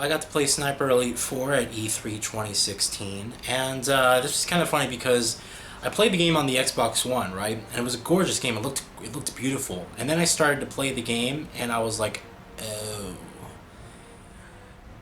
I got to play Sniper Elite 4 at E3 2016, and this is kind of funny because I played the game on the Xbox One, right? And it was a gorgeous game. It looked beautiful. And then I started to play the game, and I was like, oh,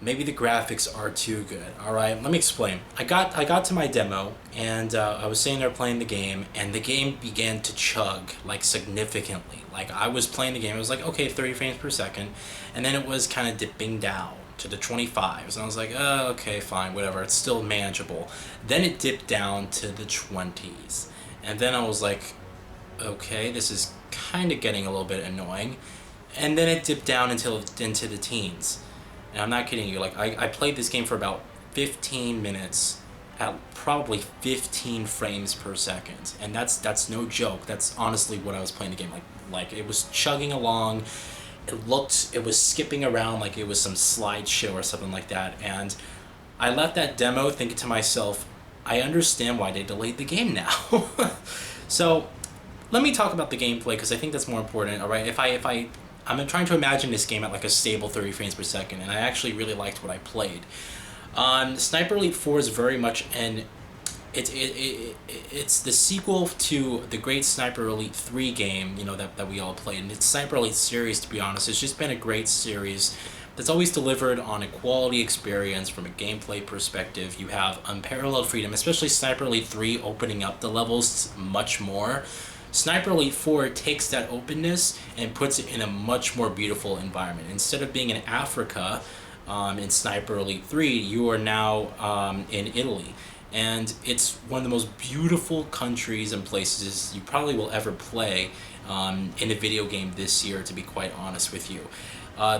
maybe the graphics are too good. All right, let me explain. I got to my demo, and I was sitting there playing the game, and the game began to chug like significantly. Like I was playing the game, it was like okay, 30 frames per second, and then it was kind of dipping down to the 25s, and I was like, oh, okay, fine, whatever. It's still manageable. Then it dipped down to the 20s, and then I was like, okay, this is kind of getting a little bit annoying, and then it dipped down into the teens. And I'm not kidding you, like I played this game for about 15 minutes at probably 15 frames per second. And that's no joke. That's honestly what I was playing the game like it was chugging along. It was skipping around like it was some slideshow or something like that. And I left that demo thinking to myself, I understand why they delayed the game now. So let me talk about the gameplay because I think that's more important. All right, I'm trying to imagine this game at like a stable 30 frames per second, and I actually really liked what I played. Sniper Elite 4 is very much it's the sequel to the great Sniper Elite 3 game, that we all played. And it's Sniper Elite series, to be honest. It's just been a great series that's always delivered on a quality experience from a gameplay perspective. You have unparalleled freedom, especially Sniper Elite 3 opening up the levels much more. Sniper Elite 4 takes that openness and puts it in a much more beautiful environment. Instead of being in Africa in Sniper Elite 3, you are now in Italy. And it's one of the most beautiful countries and places you probably will ever play in a video game this year, to be quite honest with you.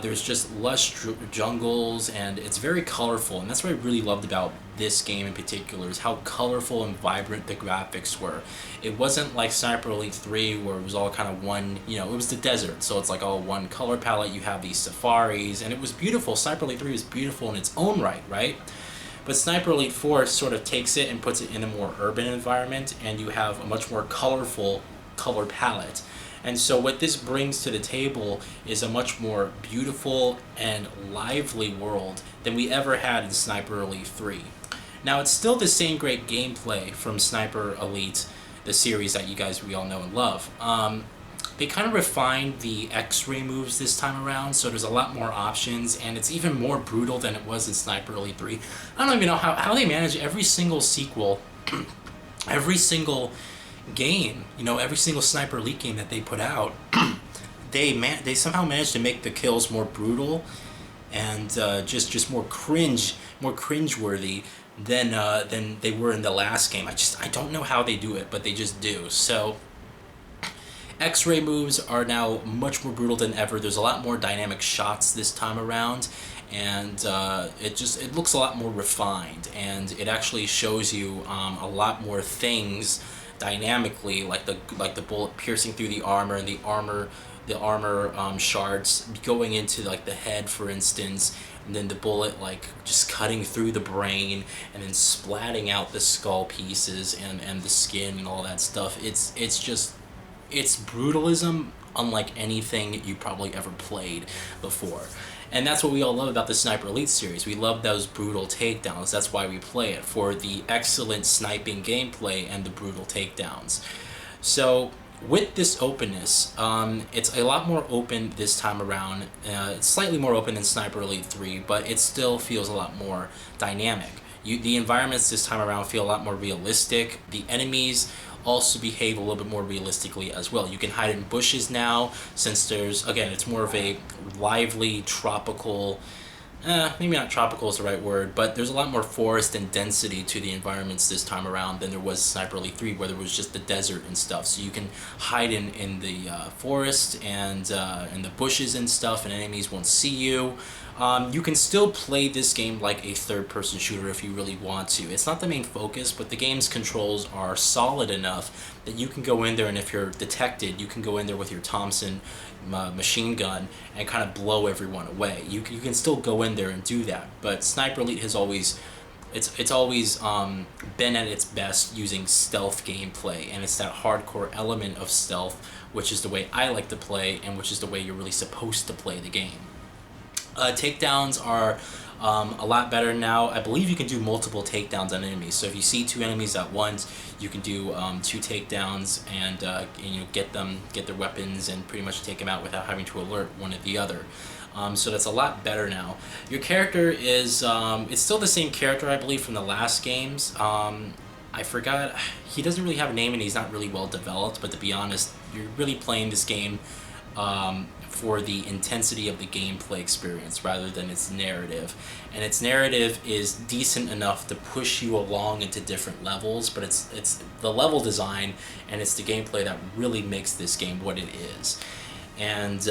There's just lush jungles, and it's very colorful, and that's what I really loved about this game in particular, is how colorful and vibrant the graphics were. It wasn't like Sniper Elite 3 where it was all kind of one, it was the desert, so it's like all one color palette. You have these safaris, and it was beautiful. Sniper Elite 3 was beautiful in its own right? But Sniper Elite 4 sort of takes it and puts it in a more urban environment, and you have a much more colorful color palette. And so what this brings to the table is a much more beautiful and lively world than we ever had in Sniper Elite 3. Now, it's still the same great gameplay from Sniper Elite, the series that we all know and love. They kind of refined the X-ray moves this time around, so there's a lot more options, and it's even more brutal than it was in Sniper Elite 3. I don't even know how they manage every single sequel, every single game, every single Sniper Elite game that they put out. They somehow managed to make the kills more brutal and just more cringeworthy than they were in the last game. I don't know how they do it, but they just do. So X-ray moves are now much more brutal than ever. There's a lot more dynamic shots this time around, and it looks a lot more refined, and it actually shows you a lot more things dynamically, like the bullet piercing through the armor, and the armor shards going into like the head, for instance, and then the bullet like just cutting through the brain and then splatting out the skull pieces and the skin and all that stuff. It's brutalism unlike anything you probably ever played before. And that's what we all love about the Sniper Elite series. We love those brutal takedowns. That's why we play it, for the excellent sniping gameplay and the brutal takedowns. So with this openness, it's a lot more open this time around. It's slightly more open than Sniper Elite 3, but it still feels a lot more dynamic. The environments this time around feel a lot more realistic. The enemies also behave a little bit more realistically as well. You can hide in bushes now, since it's more of a lively tropical, maybe not tropical is the right word, but there's a lot more forest and density to the environments this time around than there was Sniper Elite 3, where there was just the desert and stuff. So you can hide in the forest and in the bushes and stuff, and enemies won't see you. You can still play this game like a third-person shooter if you really want to. It's not the main focus, but the game's controls are solid enough that you can go in there, and if you're detected, you can go in there with your Thompson machine gun and kind of blow everyone away. You can still go in there and do that, but Sniper Elite has always been at its best using stealth gameplay, and it's that hardcore element of stealth, which is the way I like to play, and which is the way you're really supposed to play the game. Takedowns are A lot better now. I believe you can do multiple takedowns on enemies. So if you see two enemies at once, you can do two takedowns and get their weapons and pretty much take them out without having to alert one or the other. So that's a lot better now. Your character is it's still the same character, I believe, from the last games. I forgot, he doesn't really have a name and he's not really well developed, but to be honest, you're really playing this game for the intensity of the gameplay experience rather than its narrative. And its narrative is decent enough to push you along into different levels, but it's the level design and it's the gameplay that really makes this game what it is. And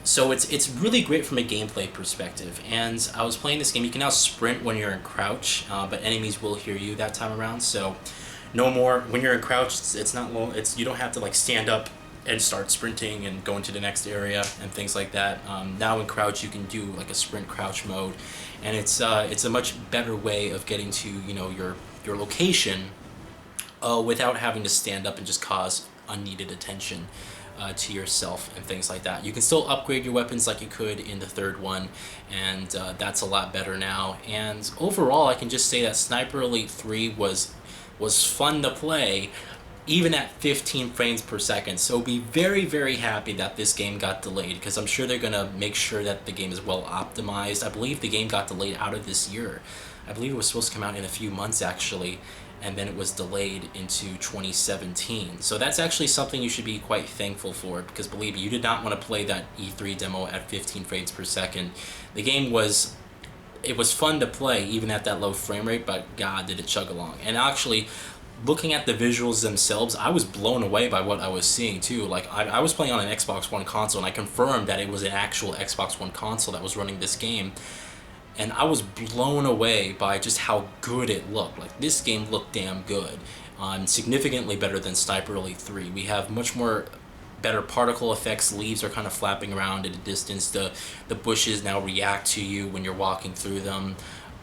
so it's really great from a gameplay perspective. And I was playing this game, you can now sprint when you're in crouch, but enemies will hear you that time around. So no more, when you're in crouch, it's not low, you don't have to like stand up and start sprinting and go into the next area and things like that. Now in crouch you can do like a sprint crouch mode, and it's a much better way of getting to your location without having to stand up and just cause unneeded attention to yourself and things like that. You can still upgrade your weapons like you could in the third one, and that's a lot better now. And overall, I can just say that Sniper Elite 3 was fun to play, even at 15 frames per second. So be very, very happy that this game got delayed, because I'm sure they're gonna make sure that the game is well optimized. I believe the game got delayed out of this year. I believe it was supposed to come out in a few months actually, and then it was delayed into 2017. So that's actually something you should be quite thankful for, because believe me, you did not want to play that E3 demo at 15 frames per second. The game was fun to play even at that low frame rate, but god did it chug along. And actually, looking at the visuals themselves, I was blown away by what I was seeing too. Like I was playing on an Xbox One console, and I confirmed that it was an actual Xbox One console that was running this game. And I was blown away by just how good it looked. Like, this game looked damn good. Significantly better than Sniper Elite 3. We have much more better particle effects. Leaves are kind of flapping around at a distance. The bushes now react to you when you're walking through them.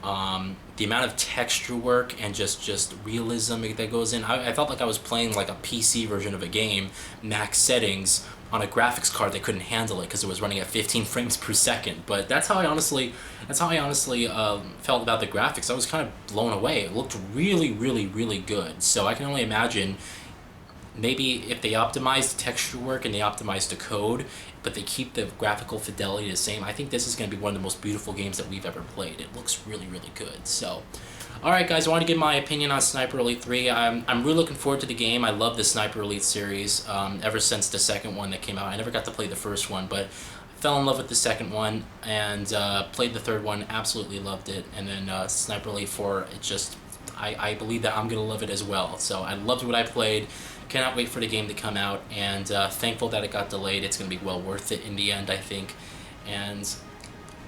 The amount of texture work and just realism that goes in. I felt like I was playing like a PC version of a game, max settings, on a graphics card that couldn't handle it because it was running at 15 frames per second. But that's how I honestly felt about the graphics. I was kind of blown away. It looked really, really, really good. So I can only imagine, maybe if they optimize the texture work and they optimize the code, but they keep the graphical fidelity the same, I think this is going to be one of the most beautiful games that we've ever played. It looks really, really good. So, alright guys, I want to give my opinion on Sniper Elite 3. I'm really looking forward to the game. I love the Sniper Elite series ever since the second one that came out. I never got to play the first one, but I fell in love with the second one and played the third one, absolutely loved it. And then Sniper Elite 4, it just, I believe that I'm going to love it as well. So I loved what I played. Cannot wait for the game to come out, and thankful that it got delayed. It's going to be well worth it in the end, I think. And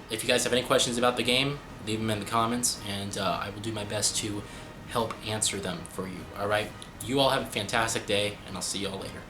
if you guys have any questions about the game, leave them in the comments, and I will do my best to help answer them for you. Alright, you all have a fantastic day, and I'll see you all later.